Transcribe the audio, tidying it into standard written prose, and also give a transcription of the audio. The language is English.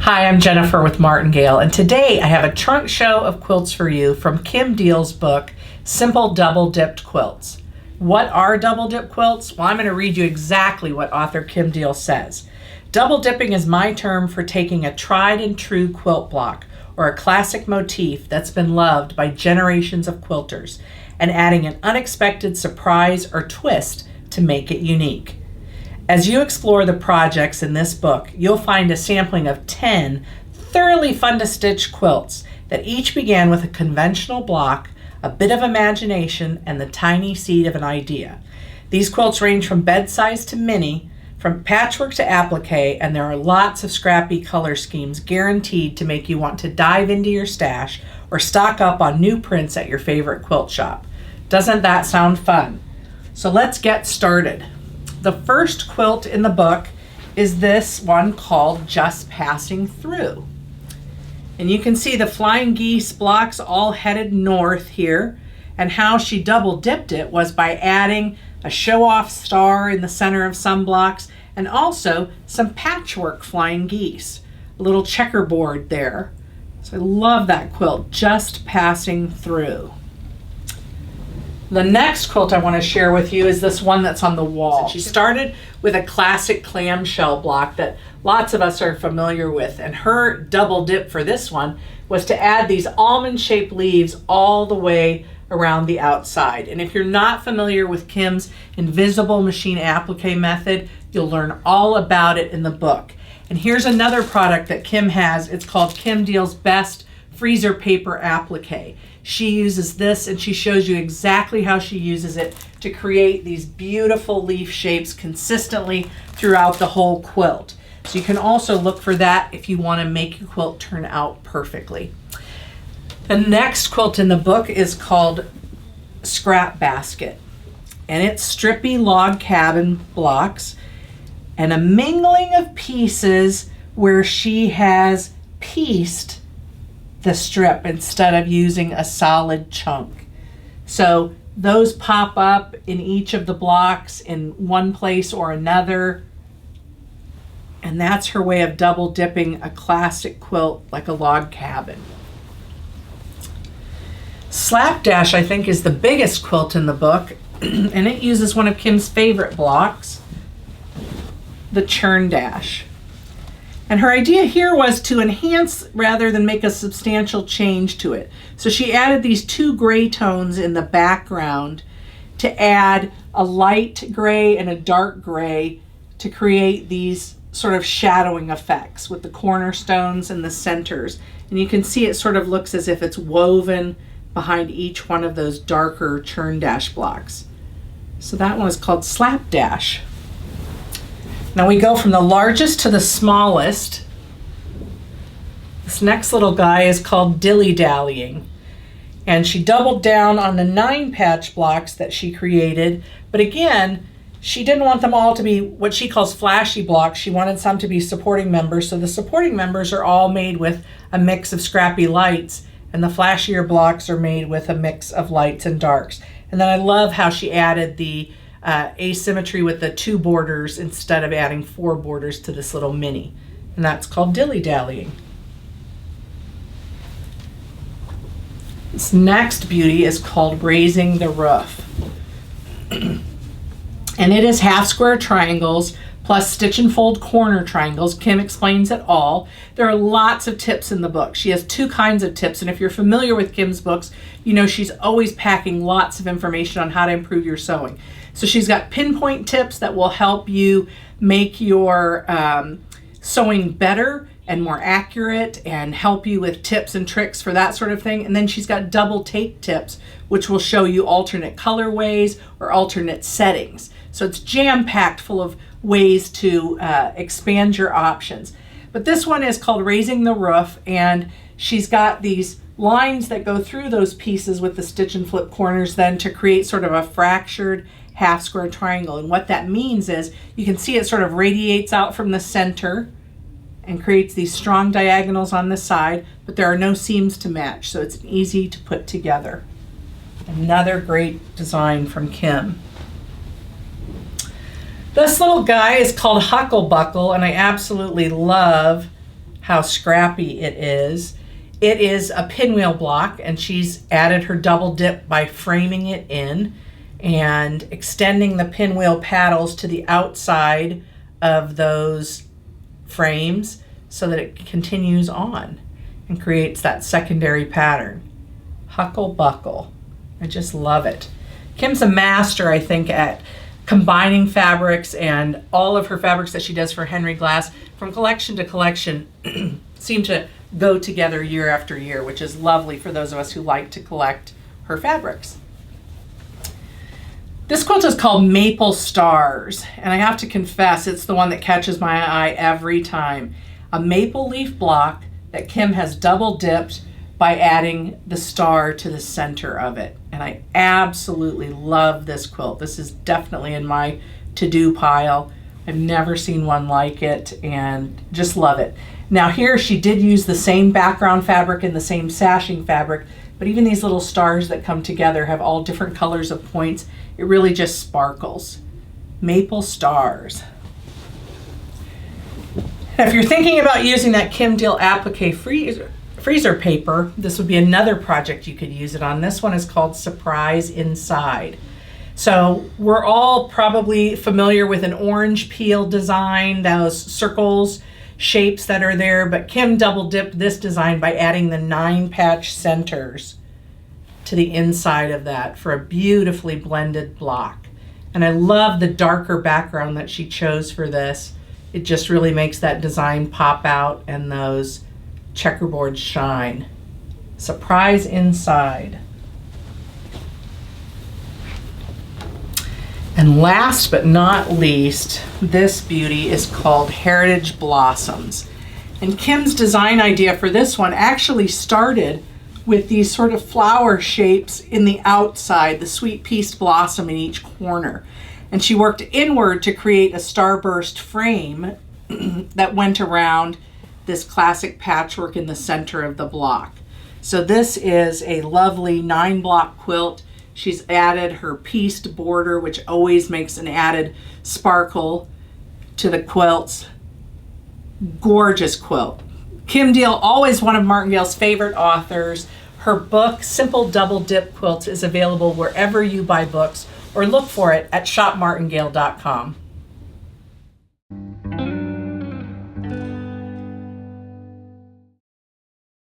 Hi, I'm Jennifer with Martingale, and today I have a trunk show of quilts for you from Kim Diehl's book, Simple Double Dipped Quilts. What are double dip quilts? Well, I'm going to read you exactly what author Kim Diehl says. Double dipping is my term for taking a tried and true quilt block or a classic motif that's been loved by generations of quilters and adding an unexpected surprise or twist to make it unique. As you explore the projects in this book, you'll find a sampling of 10 thoroughly fun to stitch quilts that each began with a conventional block, a bit of imagination, and the tiny seed of an idea. These quilts range from bed size to mini, from patchwork to applique, and there are lots of scrappy color schemes guaranteed to make you want to dive into your stash or stock up on new prints at your favorite quilt shop. Doesn't that sound fun? So let's get started. The first quilt in the book is this one called Just Passing Through. And you can see the flying geese blocks all headed north here, and how she double dipped it was by adding a show-off star in the center of some blocks and also some patchwork flying geese, a little checkerboard there. So I love that quilt, Just Passing Through. The next quilt I want to share with you is this one that's on the wall. She started with a classic clamshell block that lots of us are familiar with, and her double dip for this one was to add these almond-shaped leaves all the way around the outside. And if you're not familiar with Kim's invisible machine applique method, you'll learn all about it in the book. And here's another product that Kim has. It's called Kim Diehl's Best Freezer Paper Applique. She uses this and she shows you exactly how she uses it to create these beautiful leaf shapes consistently throughout the whole quilt. So you can also look for that if you want to make your quilt turn out perfectly. The next quilt in the book is called Scrap Basket, and it's strippy log cabin blocks and a mingling of pieces where she has pieced the strip instead of using a solid chunk. So those pop up in each of the blocks in one place or another, and that's her way of double dipping a classic quilt like a log cabin. Slapdash, I think, is the biggest quilt in the book, and it uses one of Kim's favorite blocks, the churn dash. And her idea here was to enhance rather than make a substantial change to it. So she added these two gray tones in the background to add a light gray and a dark gray to create these sort of shadowing effects with the cornerstones and the centers. And you can see it sort of looks as if it's woven behind each one of those darker churn dash blocks. So that one is called Slapdash. Now we go from the largest to the smallest. This next little guy is called Dilly Dallying. And she doubled down on the 9 patch blocks that she created. But again, she didn't want them all to be what she calls flashy blocks. She wanted some to be supporting members. So the supporting members are all made with a mix of scrappy lights, and the flashier blocks are made with a mix of lights and darks. And then I love how she added the asymmetry with the 2 borders instead of adding 4 borders to this little mini, and that's called Dilly Dallying. This next beauty is called Raising the Roof, and it is half square triangles plus stitch and fold corner triangles. Kim explains it all. There are lots of tips in the book. She has 2 kinds of tips, and if you're familiar with Kim's books, you know she's always packing lots of information on how to improve your sewing. So she's got pinpoint tips that will help you make your sewing better and more accurate and help you with tips and tricks for that sort of thing. And then she's got double take tips, which will show you alternate colorways or alternate settings. So it's jam-packed full of ways to expand your options. But this one is called Raising the Roof, and she's got these lines that go through those pieces with the stitch and flip corners then to create sort of a fractured half square triangle. And what that means is you can see it sort of radiates out from the center and creates these strong diagonals on the side, but there are no seams to match, so it's easy to put together. Another great design from Kim. This little guy is called Huckleberry Buckle, and I absolutely love how scrappy it is. It is a pinwheel block, and she's added her double dip by framing it in and extending the pinwheel paddles to the outside of those frames so that it continues on and creates that secondary pattern. Huckle Buckle. I just love it. Kim's a master, I think, at combining fabrics, and all of her fabrics that she does for Henry Glass from collection to collection seem to go together year after year, which is lovely for those of us who like to collect her fabrics. This quilt is called Maple Stars, and I have to confess it's the one that catches my eye every time. A maple leaf block that Kim has double dipped by adding the star to the center of it. And I absolutely love this quilt. This is definitely in my to-do pile. I've never seen one like it and just love it. Now here she did use the same background fabric and the same sashing fabric, but even these little stars that come together have all different colors of points. It really just sparkles. Maple Stars. Now, if you're thinking about using that Kim Diehl applique freezer paper, this would be another project you could use it on. This one is called Surprise Inside. So we're all probably familiar with an orange peel design, those circles, shapes that are there, but Kim double dipped this design by adding the 9 patch centers to the inside of that for a beautifully blended block. And I love the darker background that she chose for this. It just really makes that design pop out and those checkerboards shine. Surprise Inside. And last but not least, this beauty is called Heritage Blossoms. And Kim's design idea for this one actually started with these sort of flower shapes in the outside, the sweet pieced blossom in each corner. And she worked inward to create a starburst frame that went around this classic patchwork in the center of the block. So this is a lovely 9-block quilt. She's added her pieced border, which always makes an added sparkle to the quilts. Gorgeous quilt. Kim Diehl, always one of Martingale's favorite authors. Her book, Simple Double Dip Quilts, is available wherever you buy books, or look for it at shopmartingale.com.